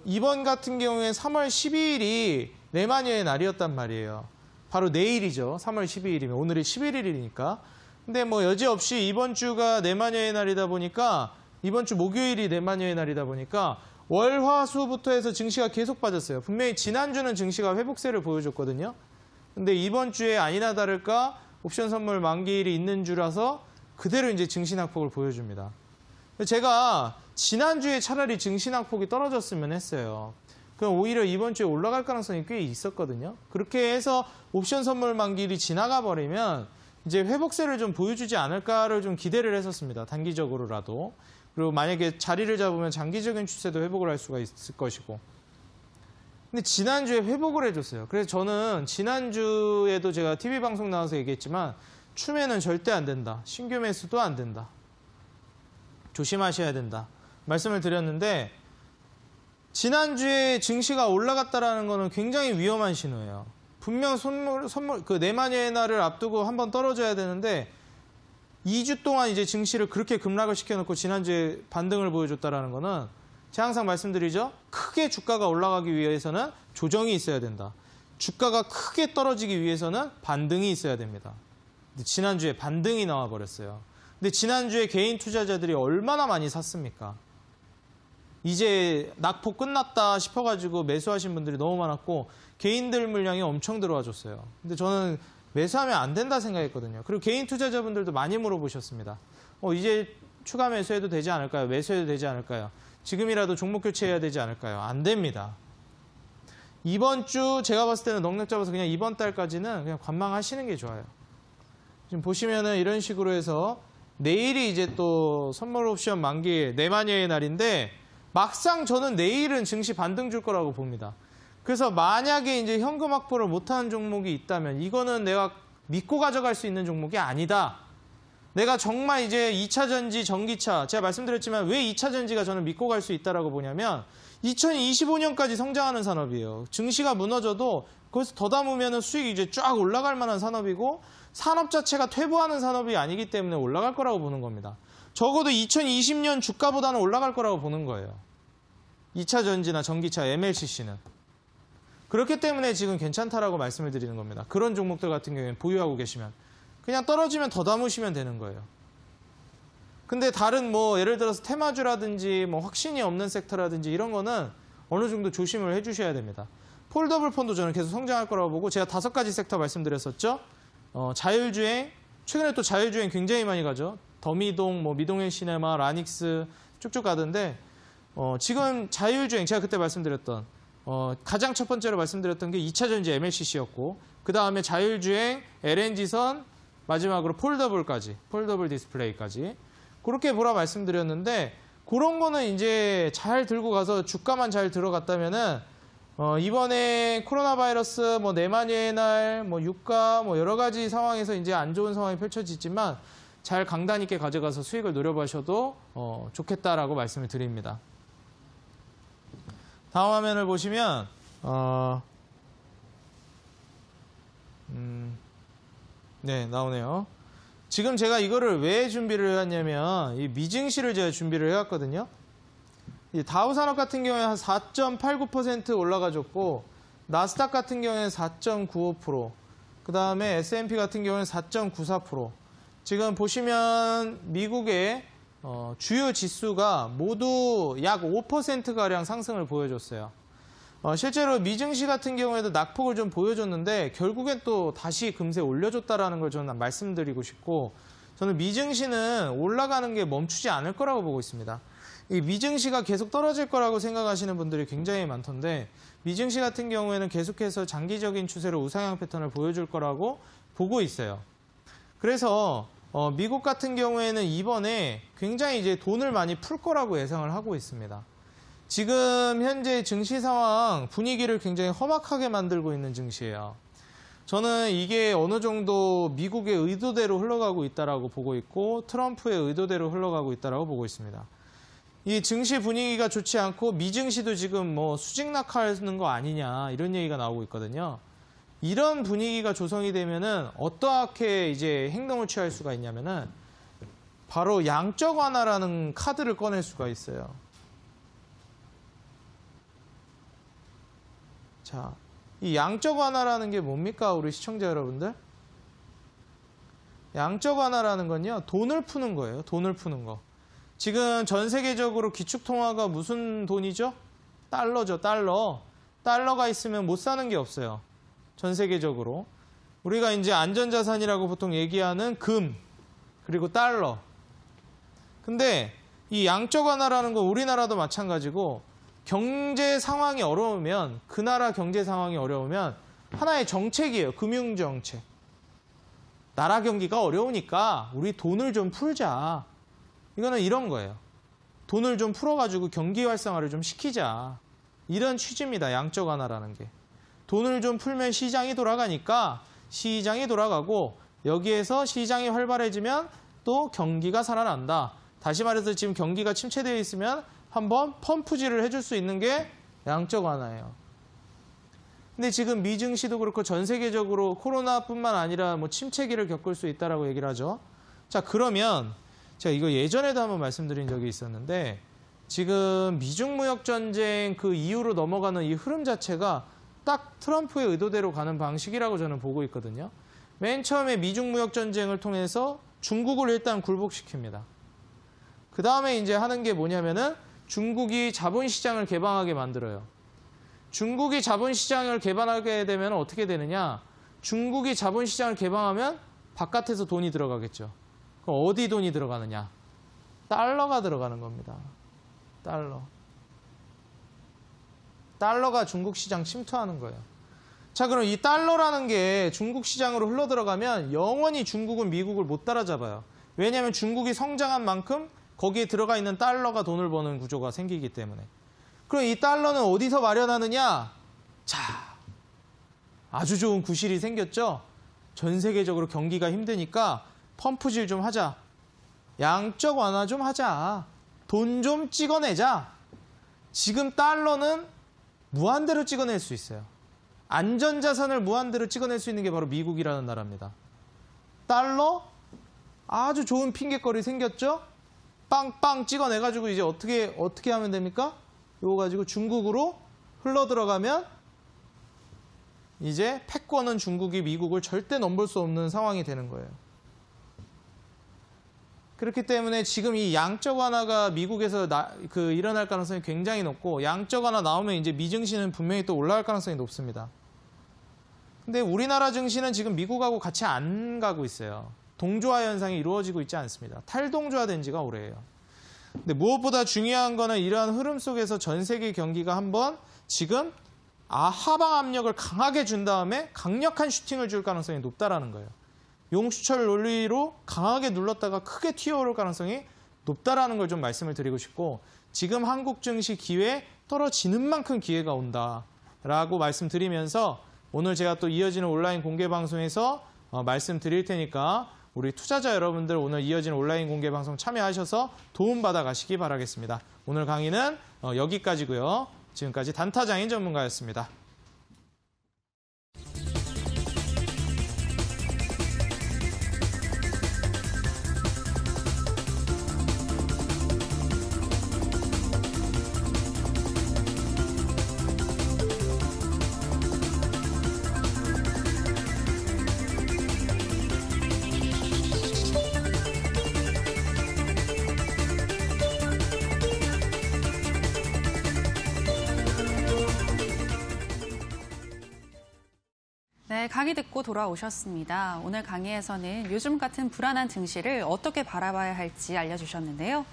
이번 같은 경우에 3월 12일이 내마녀의 날이었단 말이에요. 바로 내일이죠. 3월 12일이면 오늘이 11일이니까. 근데 뭐 여지없이 이번 주가 내마녀의 날이다 보니까 이번 주 목요일이 내마녀의 날이다 보니까 월, 화, 수부터 해서 증시가 계속 빠졌어요. 분명히 지난주는 증시가 회복세를 보여줬거든요. 근데 이번 주에 아니나 다를까 옵션 선물 만기일이 있는 주라서 그대로 이제 증시낙폭을 보여줍니다. 제가 지난주에 차라리 증시낙폭이 떨어졌으면 했어요. 그럼 오히려 이번 주에 올라갈 가능성이 꽤 있었거든요. 그렇게 해서 옵션 선물 만기일이 지나가 버리면 이제 회복세를 좀 보여주지 않을까를 좀 기대를 했었습니다. 단기적으로라도. 그리고 만약에 자리를 잡으면 장기적인 추세도 회복을 할 수가 있을 것이고. 근데 지난주에 회복을 해줬어요. 그래서 저는 지난주에도 제가 TV 방송 나와서 얘기했지만 추매는 절대 안 된다. 신규 매수도 안 된다. 조심하셔야 된다. 말씀을 드렸는데 지난주에 증시가 올라갔다라는 거는 굉장히 위험한 신호예요. 분명 선물 내마녀의 날을 앞두고 한번 떨어져야 되는데 2주 동안 이제 증시를 그렇게 급락을 시켜놓고 지난주에 반등을 보여줬다라는 거는 제가 항상 말씀드리죠. 크게 주가가 올라가기 위해서는 조정이 있어야 된다. 주가가 크게 떨어지기 위해서는 반등이 있어야 됩니다. 근데 지난주에 반등이 나와버렸어요. 근데 지난주에 개인 투자자들이 얼마나 많이 샀습니까? 이제 낙폭 끝났다 싶어가지고 매수하신 분들이 너무 많았고 개인들 물량이 엄청 들어와줬어요. 근데 저는 매수하면 안 된다 생각했거든요. 그리고 개인 투자자분들도 많이 물어보셨습니다. 이제 추가 매수해도 되지 않을까요? 매수해도 되지 않을까요? 지금이라도 종목 교체해야 되지 않을까요? 안 됩니다. 이번 주 제가 봤을 때는 넉넉 잡아서 그냥 이번 달까지는 그냥 관망하시는 게 좋아요. 지금 보시면은 이런 식으로 해서 내일이 이제 또 선물 옵션 만기 내마녀의 날인데 막상 저는 내일은 증시 반등 줄 거라고 봅니다. 그래서 만약에 이제 현금 확보를 못하는 종목이 있다면 이거는 내가 믿고 가져갈 수 있는 종목이 아니다. 내가 정말 이제 2차 전지, 전기차, 제가 말씀드렸지만 왜 2차 전지가 저는 믿고 갈 수 있다라고 보냐면 2025년까지 성장하는 산업이에요. 증시가 무너져도 거기서 더 담으면 수익이 이제 쫙 올라갈 만한 산업이고 산업 자체가 퇴보하는 산업이 아니기 때문에 올라갈 거라고 보는 겁니다. 적어도 2020년 주가보다는 올라갈 거라고 보는 거예요. 2차 전지나 전기차, MLCC는. 그렇기 때문에 지금 괜찮다라고 말씀을 드리는 겁니다. 그런 종목들 같은 경우에는 보유하고 계시면 그냥 떨어지면 더 담으시면 되는 거예요. 근데 다른 뭐 예를 들어서 테마주라든지 뭐 확신이 없는 섹터라든지 이런 거는 어느 정도 조심을 해주셔야 됩니다. 폴더블 펀도 저는 계속 성장할 거라고 보고 제가 5가지 섹터 말씀드렸었죠. 자율주행, 최근에 또 자율주행 굉장히 많이 가죠. 더미동, 뭐 미동행 시네마, 라닉스 쭉쭉 가던데 지금 자율주행 제가 그때 말씀드렸던 가장 첫 번째로 말씀드렸던 게 2차 전지 MLCC였고 그 다음에 자율주행, LNG선, 마지막으로 폴더블 디스플레이까지 그렇게 보라 말씀드렸는데 그런 거는 이제 잘 들고 가서 주가만 잘 들어갔다면은 이번에 코로나 바이러스, 뭐 내마녀의 날, 뭐 유가, 뭐 여러 가지 상황에서 이제 안 좋은 상황이 펼쳐지지만 잘 강단 있게 가져가서 수익을 노려보셔도 좋겠다라고 말씀을 드립니다. 다음 화면을 보시면 네, 나오네요. 지금 제가 이거를 왜 준비를 해왔냐면 이 미증시를 제가 준비를 해왔거든요. 이 다우산업 같은 경우에 한 4.89% 올라가줬고 나스닥 같은 경우에는 4.95%, 그 다음에 S&P 같은 경우에는 4.94%. 지금 보시면 미국의 주요 지수가 모두 약 5%가량 상승을 보여줬어요. 실제로 미증시 같은 경우에도 낙폭을 좀 보여줬는데 결국엔 또 다시 금세 올려줬다라는 걸 저는 말씀드리고 싶고, 저는 미증시는 올라가는 게 멈추지 않을 거라고 보고 있습니다. 이 미증시가 계속 떨어질 거라고 생각하시는 분들이 굉장히 많던데, 미증시 같은 경우에는 계속해서 장기적인 추세로 우상향 패턴을 보여줄 거라고 보고 있어요. 그래서 미국 같은 경우에는 이번에 굉장히 이제 돈을 많이 풀 거라고 예상을 하고 있습니다. 지금 현재 증시 상황 분위기를 굉장히 험악하게 만들고 있는 증시예요. 저는 이게 어느 정도 미국의 의도대로 흘러가고 있다라고 보고 있고 트럼프의 의도대로 흘러가고 있다라고 보고 있습니다. 이 증시 분위기가 좋지 않고 미증시도 지금 뭐 수직낙하하는 거 아니냐 이런 얘기가 나오고 있거든요. 이런 분위기가 조성이 되면은 어떻게 이제 행동을 취할 수가 있냐면은 바로 양적 완화라는 카드를 꺼낼 수가 있어요. 자, 이 양적 완화라는 게 뭡니까, 우리 시청자 여러분들? 양적 완화라는 건요, 돈을 푸는 거예요. 돈을 푸는 거. 지금 전 세계적으로 기축통화가 무슨 돈이죠? 달러죠, 달러. 달러가 있으면 못 사는 게 없어요. 전 세계적으로. 우리가 이제 안전자산이라고 보통 얘기하는 금, 그리고 달러. 근데 이 양적 완화라는 건 우리나라도 마찬가지고 경제 상황이 어려우면, 그 나라 경제 상황이 어려우면 하나의 정책이에요. 금융정책. 나라 경기가 어려우니까 우리 돈을 좀 풀자. 이거는 이런 거예요. 돈을 좀 풀어가지고 경기 활성화를 좀 시키자. 이런 취지입니다. 양적 완화라는 게. 돈을 좀 풀면 시장이 돌아가니까 시장이 돌아가고 여기에서 시장이 활발해지면 또 경기가 살아난다. 다시 말해서 지금 경기가 침체되어 있으면 한번 펌프질을 해줄 수 있는 게 양적 완화예요. 근데 지금 미증시도 그렇고 전 세계적으로 코로나뿐만 아니라 뭐 침체기를 겪을 수 있다라고 얘기를 하죠. 자, 그러면 제가 이거 예전에도 한번 말씀드린 적이 있었는데 지금 미중 무역 전쟁 그 이후로 넘어가는 이 흐름 자체가 딱 트럼프의 의도대로 가는 방식이라고 저는 보고 있거든요. 맨 처음에 미중 무역 전쟁을 통해서 중국을 일단 굴복시킵니다. 그 다음에 이제 하는 게 뭐냐면은 중국이 자본시장을 개방하게 만들어요. 중국이 자본시장을 개방하게 되면 어떻게 되느냐? 중국이 자본시장을 개방하면 바깥에서 돈이 들어가겠죠. 그럼 어디 돈이 들어가느냐? 달러가 들어가는 겁니다. 달러. 달러가 중국 시장 침투하는 거예요. 자, 그럼 이 달러라는 게 중국 시장으로 흘러 들어가면 영원히 중국은 미국을 못 따라잡아요. 왜냐하면 중국이 성장한 만큼 거기에 들어가 있는 달러가 돈을 버는 구조가 생기기 때문에. 그럼 이 달러는 어디서 마련하느냐? 자, 아주 좋은 구실이 생겼죠? 전 세계적으로 경기가 힘드니까 펌프질 좀 하자. 양적 완화 좀 하자. 돈 좀 찍어내자. 지금 달러는 무한대로 찍어낼 수 있어요. 안전자산을 무한대로 찍어낼 수 있는 게 바로 미국이라는 나라입니다. 달러? 아주 좋은 핑계거리 생겼죠? 빵빵 찍어내가지고 이제 어떻게 하면 됩니까? 이거 가지고 중국으로 흘러 들어가면 이제 패권은 중국이 미국을 절대 넘볼 수 없는 상황이 되는 거예요. 그렇기 때문에 지금 이 양적 완화가 미국에서 일어날 가능성이 굉장히 높고 양적 완화 나오면 이제 미증시는 분명히 또 올라갈 가능성이 높습니다. 근데 우리나라 증시는 지금 미국하고 같이 안 가고 있어요. 동조화 현상이 이루어지고 있지 않습니다. 탈동조화된 지가 오래예요. 근데 무엇보다 중요한 거는 이러한 흐름 속에서 전 세계 경기가 한번 지금 하방 압력을 강하게 준 다음에 강력한 슈팅을 줄 가능성이 높다라는 거예요. 용수철 논리로 강하게 눌렀다가 크게 튀어오를 가능성이 높다라는 걸 좀 말씀을 드리고 싶고, 지금 한국 증시 기회 떨어지는 만큼 기회가 온다라고 말씀드리면서 오늘 제가 또 이어지는 온라인 공개 방송에서 말씀드릴 테니까 우리 투자자 여러분들 오늘 이어지는 온라인 공개 방송 참여하셔서 도움받아 가시기 바라겠습니다. 오늘 강의는 여기까지고요. 지금까지 단타장인 전문가였습니다. 네, 강의 듣고 돌아오셨습니다. 오늘 강의에서는 요즘 같은 불안한 증시를 어떻게 바라봐야 할지 알려주셨는데요.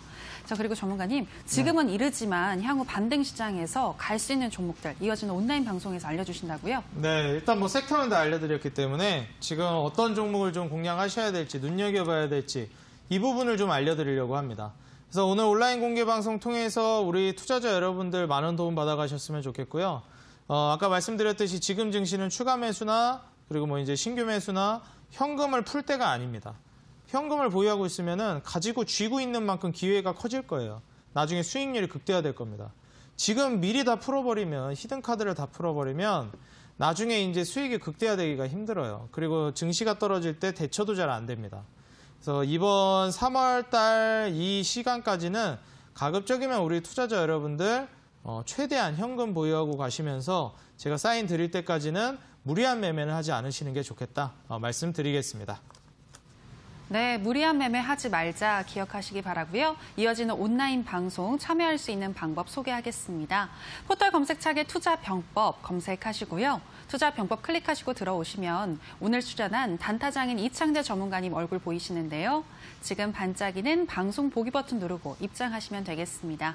자, 그리고 전문가님, 지금은 이르지만 향후 반등 시장에서 갈 수 있는 종목들 이어지는 온라인 방송에서 알려주신다고요? 네, 일단 뭐 섹터는 다 알려드렸기 때문에 지금 어떤 종목을 좀 공략하셔야 될지, 눈여겨봐야 될지 이 부분을 좀 알려드리려고 합니다. 그래서 오늘 온라인 공개 방송 통해서 우리 투자자 여러분들 많은 도움 받아가셨으면 좋겠고요. 아까 말씀드렸듯이 지금 증시는 추가 매수나 그리고 뭐 이제 신규 매수나 현금을 풀 때가 아닙니다. 현금을 보유하고 있으면은 가지고 쥐고 있는 만큼 기회가 커질 거예요. 나중에 수익률이 극대화될 겁니다. 지금 미리 다 풀어버리면, 히든카드를 다 풀어버리면 나중에 이제 수익이 극대화되기가 힘들어요. 그리고 증시가 떨어질 때 대처도 잘 안 됩니다. 그래서 이번 3월 달 이 시간까지는 가급적이면 우리 투자자 여러분들 최대한 현금 보유하고 가시면서 제가 사인 드릴 때까지는 무리한 매매는 하지 않으시는 게 좋겠다 말씀드리겠습니다. 네, 무리한 매매 하지 말자 기억하시기 바라고요. 이어지는 온라인 방송 참여할 수 있는 방법 소개하겠습니다. 포털 검색창에 투자병법 검색하시고요. 투자병법 클릭하시고 들어오시면 오늘 출연한 단타장인 이창대 전문가님 얼굴 보이시는데요. 지금 반짝이는 방송 보기 버튼 누르고 입장하시면 되겠습니다.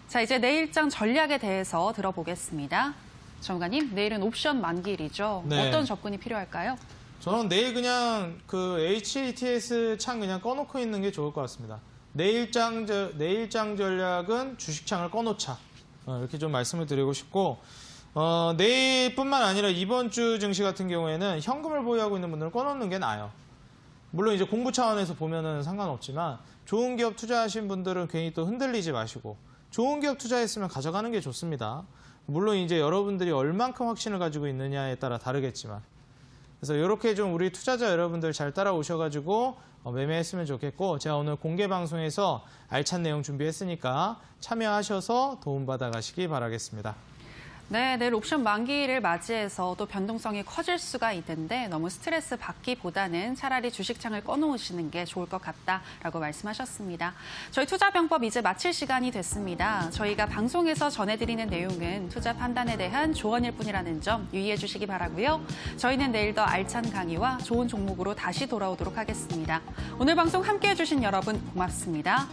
자, 이제 내일장 전략에 대해서 들어보겠습니다. 전문가님, 내일은 옵션 만기일이죠. 네. 어떤 접근이 필요할까요? 저는 내일 그냥 그 HATS 창 그냥 꺼놓고 있는 게 좋을 것 같습니다. 내일장 전략은 주식창을 꺼놓자. 이렇게 좀 말씀을 드리고 싶고, 내일뿐만 아니라 이번 주 증시 같은 경우에는 현금을 보유하고 있는 분들은 꺼놓는 게 나아요. 물론 이제 공부 차원에서 보면은 상관없지만 좋은 기업 투자하신 분들은 괜히 또 흔들리지 마시고 좋은 기업 투자했으면 가져가는 게 좋습니다. 물론 이제 여러분들이 얼만큼 확신을 가지고 있느냐에 따라 다르겠지만 그래서 이렇게 좀 우리 투자자 여러분들 잘 따라오셔가지고 매매했으면 좋겠고 제가 오늘 공개 방송에서 알찬 내용 준비했으니까 참여하셔서 도움받아 가시기 바라겠습니다. 네, 내일 옵션 만기일을 맞이해서 또 변동성이 커질 수가 있는데 너무 스트레스 받기보다는 차라리 주식창을 꺼놓으시는 게 좋을 것 같다라고 말씀하셨습니다. 저희 투자병법 이제 마칠 시간이 됐습니다. 저희가 방송에서 전해드리는 내용은 투자 판단에 대한 조언일 뿐이라는 점 유의해 주시기 바라고요. 저희는 내일 더 알찬 강의와 좋은 종목으로 다시 돌아오도록 하겠습니다. 오늘 방송 함께해 주신 여러분 고맙습니다.